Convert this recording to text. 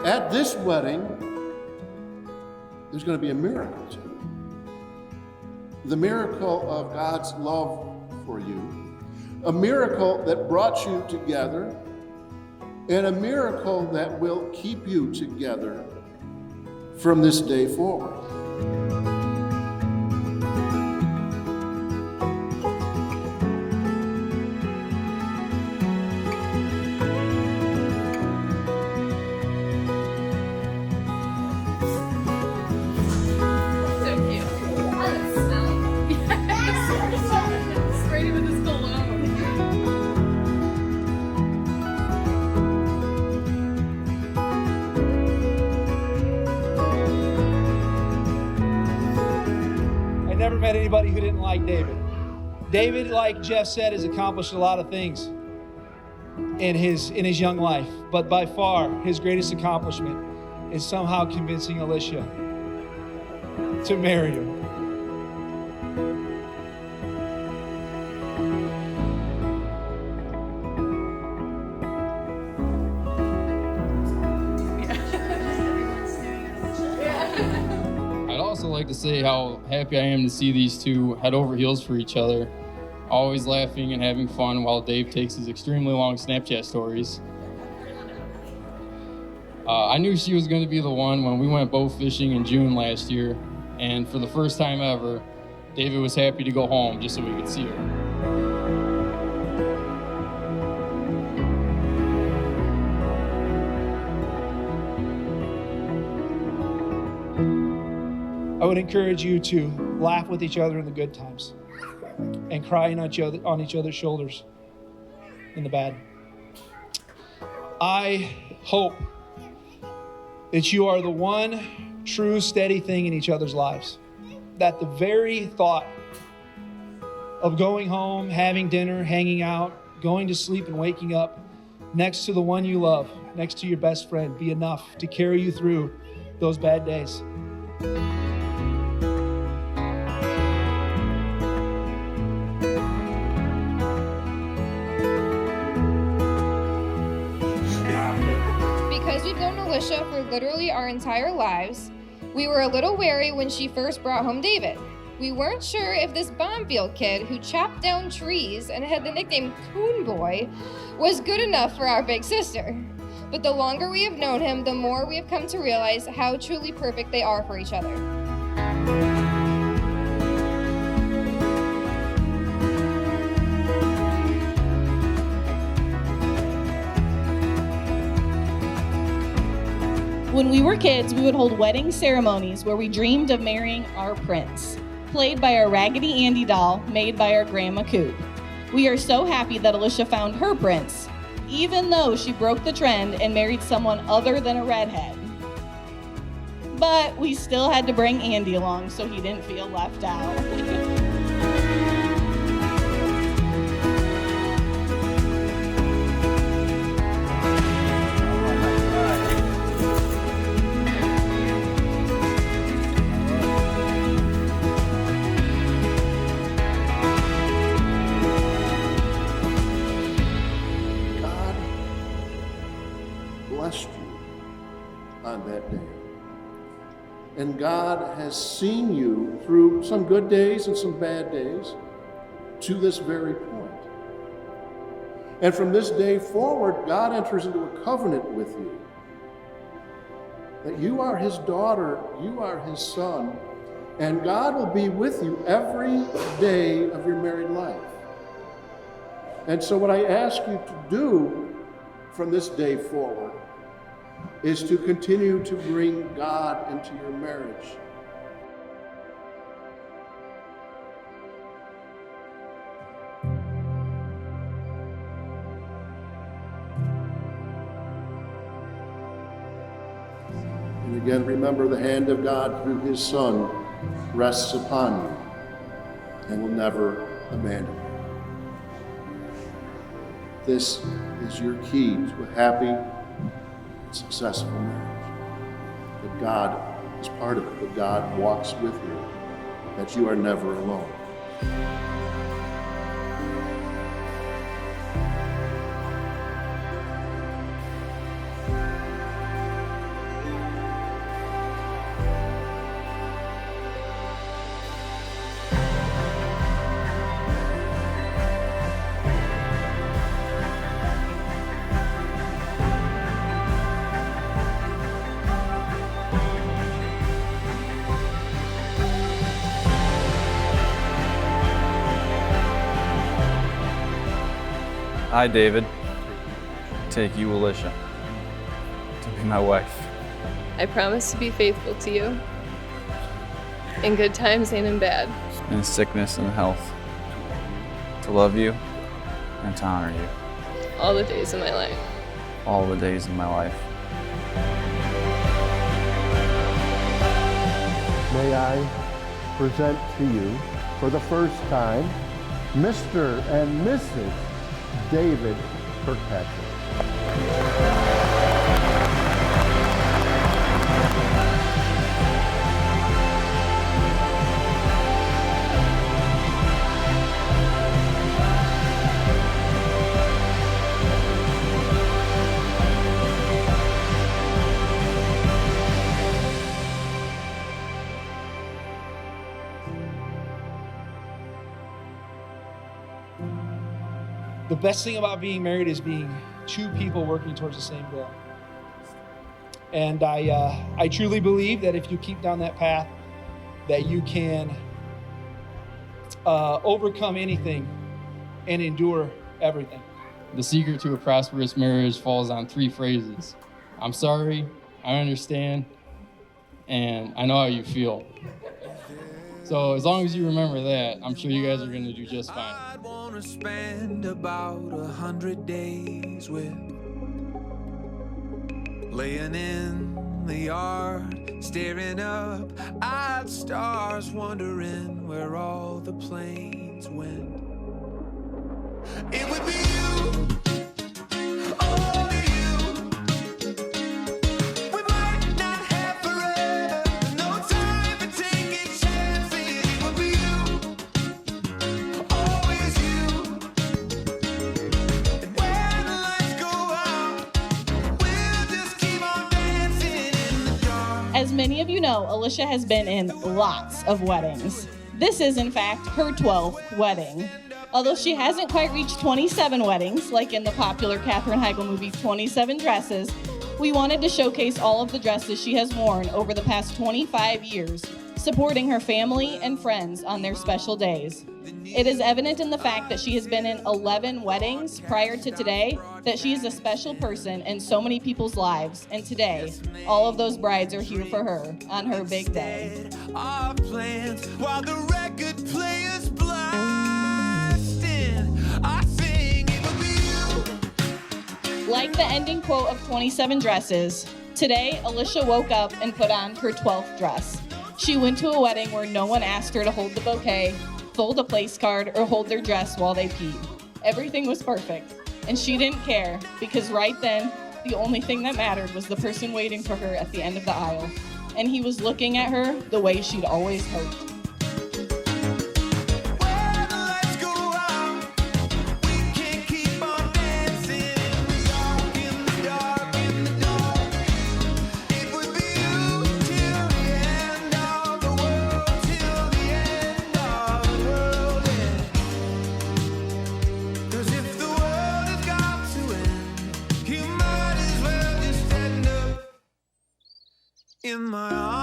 at this wedding, there's going to be a miracle too. The miracle of God's love for you, a miracle that brought you together, and a miracle that will keep you together from this day forward. Never met anybody who didn't like David. David, like Jeff said, has accomplished a lot of things in his young life, but by far his greatest accomplishment is somehow convincing Alicia to marry him. I'd also like to say how happy I am to see these two head over heels for each other, always laughing and having fun while Dave takes his extremely long Snapchat stories. I knew she was going to be the one when we went bow fishing in June last year, and for the first time ever, David was happy to go home just so we could see her. I would encourage you to laugh with each other in the good times and cry on each other's shoulders in the bad. I hope that you are the one true steady thing in each other's lives, that the very thought of going home, having dinner, hanging out, going to sleep and waking up next to the one you love, next to your best friend, be enough to carry you through those bad days. Because we've known Alicia for literally our entire lives, we were a little wary when she first brought home David. We weren't sure if this Bonfield kid who chopped down trees and had the nickname Coon Boy was good enough for our big sister. But the longer we have known him, the more we have come to realize how truly perfect they are for each other. When we were kids, we would hold wedding ceremonies where we dreamed of marrying our prince, played by our Raggedy Andy doll made by our Grandma Coop. We are so happy that Alicia found her prince, even though she broke the trend and married someone other than a redhead. But we still had to bring Andy along so he didn't feel left out. Blessed you on that day. And God has seen you through some good days and some bad days to this very point. And from this day forward, God enters into a covenant with you that you are his daughter, you are his son, and God will be with you every day of your married life. And so what I ask you to do from this day forward is to continue to bring God into your marriage. And again, remember the hand of God through his Son rests upon you and will never abandon you. This is your key to a happy, successful marriage. That God is part of it, that God walks with you, that you are never alone. I, David, take you, Alicia, to be my wife. I promise to be faithful to you in good times and in bad. In sickness and health, to love you and to honor you. All the days of my life. All the days of my life. May I present to you for the first time Mr. and Mrs. David Kirkpatrick. The best thing about being married is being two people working towards the same goal. And I truly believe that if you keep down that path, that you can overcome anything and endure everything. The secret to a prosperous marriage falls on 3 phrases. I'm sorry, I understand, and I know how you feel. So as long as you remember that, I'm sure you guys are going to do just fine. I'd want to spend about 100 days with, laying in the yard, staring up at stars, wondering where all the planes went. It would be you. As many of you know, Alicia has been in lots of weddings. This is, in fact, her 12th wedding. Although she hasn't quite reached 27 weddings, like in the popular Katherine Heigl movie 27 Dresses, we wanted to showcase all of the dresses she has worn over the past 25 years, supporting her family and friends on their special days. It is evident in the fact that she has been in 11 weddings prior to today that she is a special person in so many people's lives, and today, all of those brides are here for her on her big day. Our plans while the record players blasting, I sing it would be you. Like the ending quote of 27 Dresses, today Alicia woke up and put on her 12th dress. She went to a wedding where no one asked her to hold the bouquet, fold a place card, or hold their dress while they peed. Everything was perfect, and she didn't care, because right then, the only thing that mattered was the person waiting for her at the end of the aisle, and he was looking at her the way she'd always hoped. In my arms.